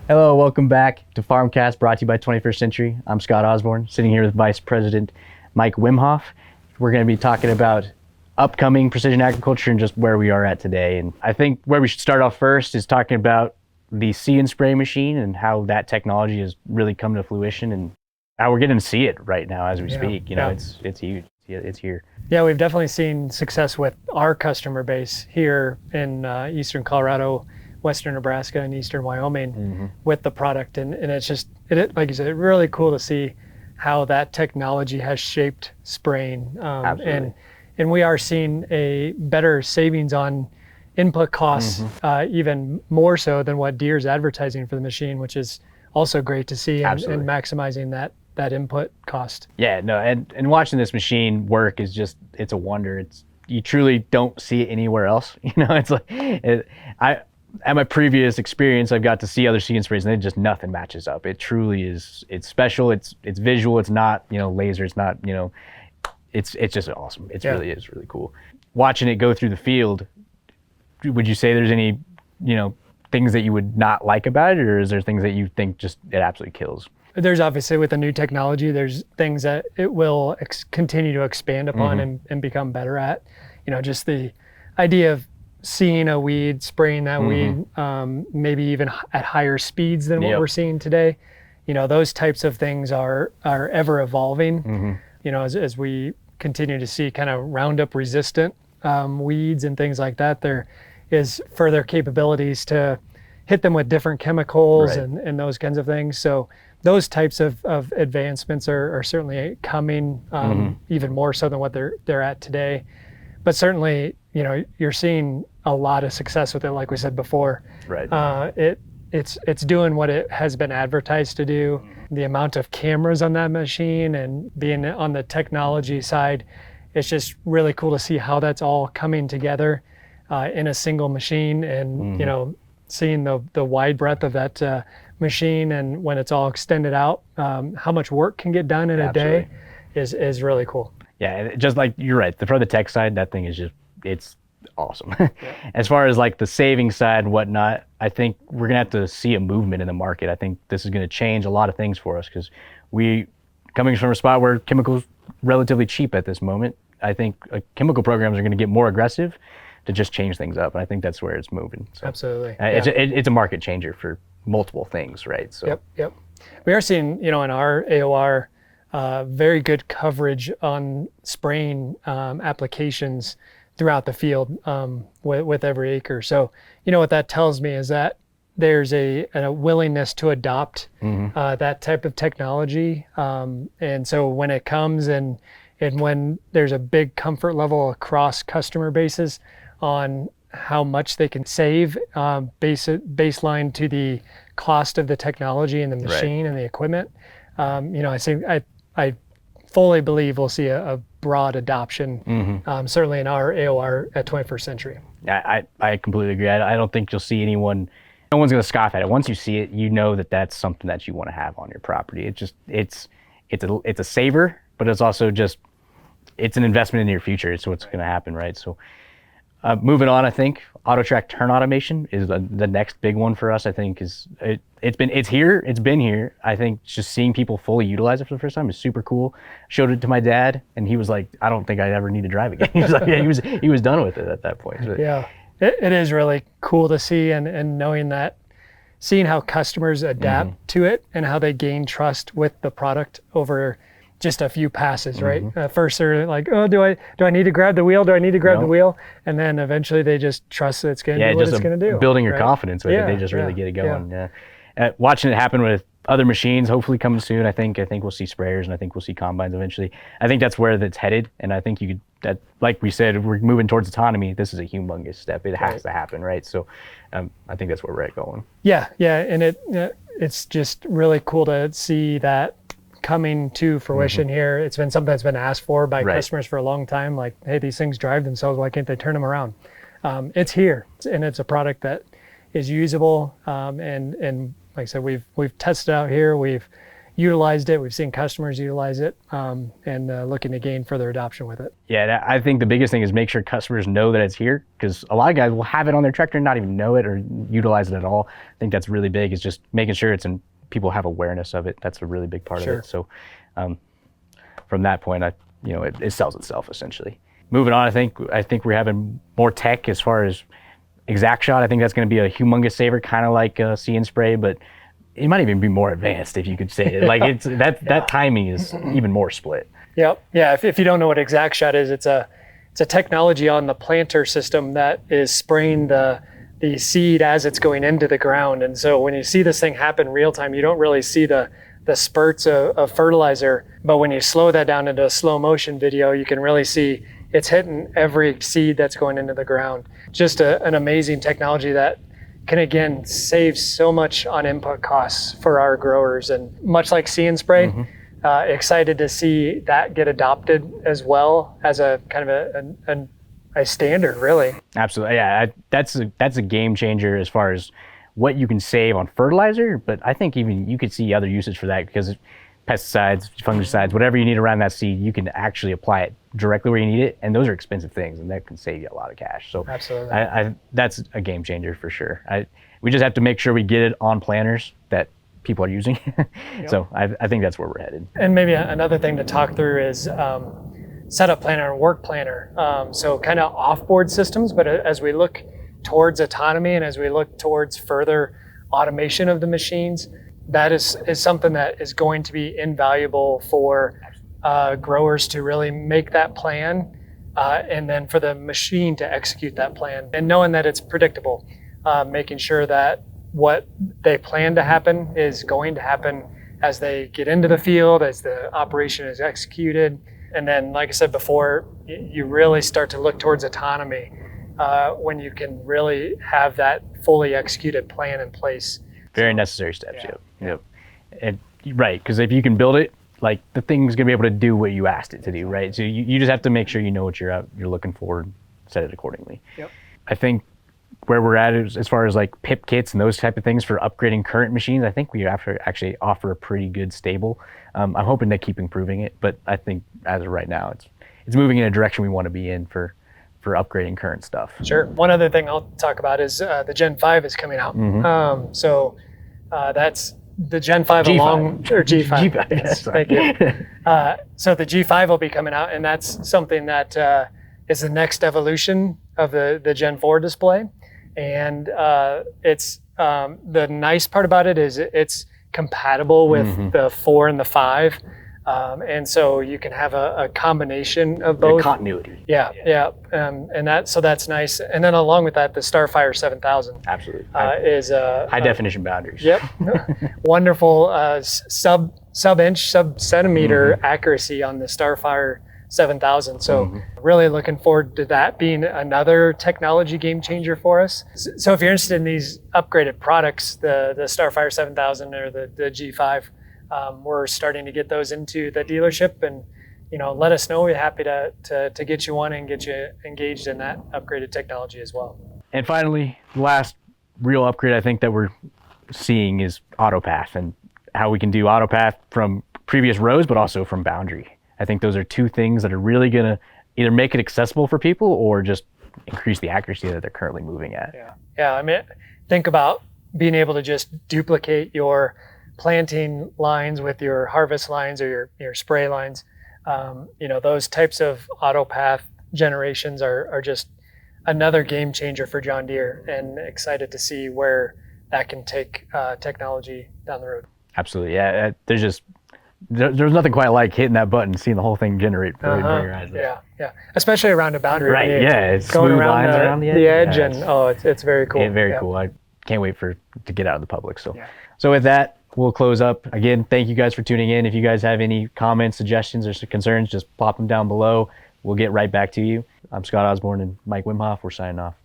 Hello, welcome back to Farmcast, brought to you by 21st Century. I'm Scott Osborne, sitting here with Vice President Mike Wemhoff. We're going to be talking about upcoming precision agriculture and just where we are at today. And I think where we should start off first is talking about the See and Spray machine and how that technology has really come to fruition and how we're getting to see it right now as we speak. It's huge. It's here. Yeah, we've definitely seen success with our customer base here in Eastern Colorado, Western Nebraska, and Eastern Wyoming with the product. And it's just, like you said, it's really cool to see how that technology has shaped spraying. Absolutely. And we are seeing a better savings on input costs, even more so than what Deere's advertising for the machine, which is also great to see, and maximizing that input cost. Yeah, no, and watching this machine work is just, it's a wonder. You truly don't see it anywhere else. It's like, at my previous experience, I've got to see other See and Sprays, and it just nothing matches up. It truly is. It's special. It's visual. It's not laser. It's not It's just awesome. It really is really cool. Watching it go through the field, would you say there's any things that you would not like about it, or is there things that you think just it absolutely kills? There's obviously, with the new technology, there's things that it will continue to expand upon and become better at. Just the idea of seeing a weed, spraying that weed, maybe even at higher speeds than what we're seeing today. Those types of things are ever evolving. As we continue to see kind of Roundup resistant weeds and things like that, there is further capabilities to hit them with different chemicals and those kinds of things. So those types of advancements are certainly coming, even more so than what they're at today. But certainly, you're seeing a lot of success with it, like we said before. It's doing what it has been advertised to do. The amount of cameras on that machine and being on the technology side, it's just really cool to see how that's all coming together in a single machine, and seeing the wide breadth of that machine, and when it's all extended out, how much work can get done in a day is really cool. Yeah, just like you're right. For the tech side, that thing is it's awesome. As far as like the saving side and whatnot, I think we're gonna have to see a movement in the market. I think this is gonna change a lot of things for us, because coming from a spot where chemicals relatively cheap at this moment, I think chemical programs are gonna get more aggressive to just change things up. And I think that's where it's moving. So, absolutely. It's a market changer for multiple things, right? So Yep. We are seeing, in our AOR, very good coverage on spraying applications throughout the field with every acre. So, what that tells me is that there's a willingness to adopt that type of technology. And so when it comes and when there's a big comfort level across customer bases on how much they can save, baseline to the cost of the technology and the machine and the equipment, I fully believe we'll see a broad adoption, certainly in our AOR at 21st Century. I completely agree. I don't think you'll see no one's going to scoff at it. Once you see it, that's something that you want to have on your property. It's a saver, but it's also it's an investment in your future. It's what's going to happen, right? So moving on, I think AutoTrac Turn Automation is the next big one for us. I think it's been here. I think just seeing people fully utilize it for the first time is super cool. Showed it to my dad, and he was like, "I don't think I ever need to drive again." He was like, he was done with it at that point. But, yeah, it is really cool to see, and knowing that, seeing how customers adapt to it and how they gain trust with the product over just a few passes, right? First they're like, "Oh, do I need to grab the wheel? Do I need to grab the wheel?" And then eventually they just trust that it's going to do what it's going to do. Building your confidence with it, they just really get it going. Yeah. Watching it happen with other machines, hopefully coming soon. I think we'll see sprayers, and I think we'll see combines eventually. I think that's where that's headed, and I think like we said, we're moving towards autonomy. This is a humongous step. It has to happen, right? So I think that's where we're going. Yeah, and it's just really cool to see that coming to fruition here. It's been something that's been asked for by customers for a long time. Like, hey, these things drive themselves. Why can't they turn them around? It's here, and it's a product that is usable. And like I said, we've tested out here. We've utilized it. We've seen customers utilize it, and looking to gain further adoption with it. Yeah, I think the biggest thing is make sure customers know that it's here, because a lot of guys will have it on their tractor and not even know it or utilize it at all. I think that's really big, is just making sure people have awareness of it. That's a really big part of it. So from that point, it sells itself essentially. Moving on, I think we're having more tech as far as ExactShot. I think that's going to be a humongous saver, kind of like See and Spray, but it might even be more advanced, if you could say it. Like that timing is even more split. Yep. Yeah. If you don't know what ExactShot is, it's a technology on the planter system that is spraying the seed as it's going into the ground. And so when you see this thing happen real time, you don't really see the spurts of fertilizer. But when you slow that down into a slow motion video, you can really see it's hitting every seed that's going into the ground. Just an amazing technology that can, again, save so much on input costs for our growers. And much like See and Spray, excited to see that get adopted as well as a kind of a standard, really. Absolutely, yeah. That's a game changer as far as what you can save on fertilizer, but I think even you could see other usage for that, because pesticides, fungicides, whatever you need around that seed, you can actually apply it directly where you need it, and those are expensive things, and that can save you a lot of cash. So absolutely, that's a game changer for sure. We just have to make sure we get it on planters that people are using. So I think that's where we're headed. And maybe another thing to talk through is setup planner and work planner. So kind of off-board systems, but as we look towards autonomy and as we look towards further automation of the machines, that is something that is going to be invaluable for growers to really make that plan, and then for the machine to execute that plan. And knowing that it's predictable, making sure that what they plan to happen is going to happen as they get into the field, as the operation is executed. And then, like I said before, you really start to look towards autonomy when you can really have that fully executed plan in place. Very necessary steps. Yep. And right, because if you can build it, like, the thing's gonna be able to do what you asked it to do, right? So you just have to make sure you know what you're looking for and set it accordingly. Yep. I think where we're at is, as far as like PIP kits and those type of things for upgrading current machines, I think we have to actually offer a pretty good stable. I'm hoping to keep improving it, but I think as of right now, it's moving in a direction we want to be in for upgrading current stuff. Sure. One other thing I'll talk about is the Gen 5 is coming out. So that's the Gen 5 G5. or G5. G5. Yes, thank you. So the G5 will be coming out, and that's something that is the next evolution of the Gen 4 display. And it's the nice part about it is it's compatible with the 4 and the 5. And so you can have a combination of both. Continuity. Yeah. And that's nice. And then along with that, the Starfire 7000 Absolutely. is high definition boundaries. Yep. Wonderful sub-inch, sub-centimeter accuracy on the Starfire 7000. So really looking forward to that being another technology game changer for us. So if you're interested in these upgraded products, the Starfire 7000 or the G5, we're starting to get those into the dealership, and let us know. We're happy to get you one and get you engaged in that upgraded technology as well. And finally, the last real upgrade I think that we're seeing is AutoPath, and how we can do AutoPath from previous rows, but also from boundary. I think those are two things that are really gonna either make it accessible for people or just increase the accuracy that they're currently moving at. Yeah. I mean, think about being able to just duplicate your planting lines with your harvest lines or your spray lines. Those types of AutoPath generations are just another game changer for John Deere, and excited to see where that can take technology down the road. Absolutely, yeah. There's nothing quite like hitting that button and seeing the whole thing generate before your eyes. Yeah. Especially around a boundary. Right, It's going smooth around lines around the edge, and it's very cool. Yeah, very cool. I can't wait to get out in the public. So with that, we'll close up. Again, thank you guys for tuning in. If you guys have any comments, suggestions, or concerns, just pop them down below. We'll get right back to you. I'm Scott Osborne and Mike Wemhoff. We're signing off.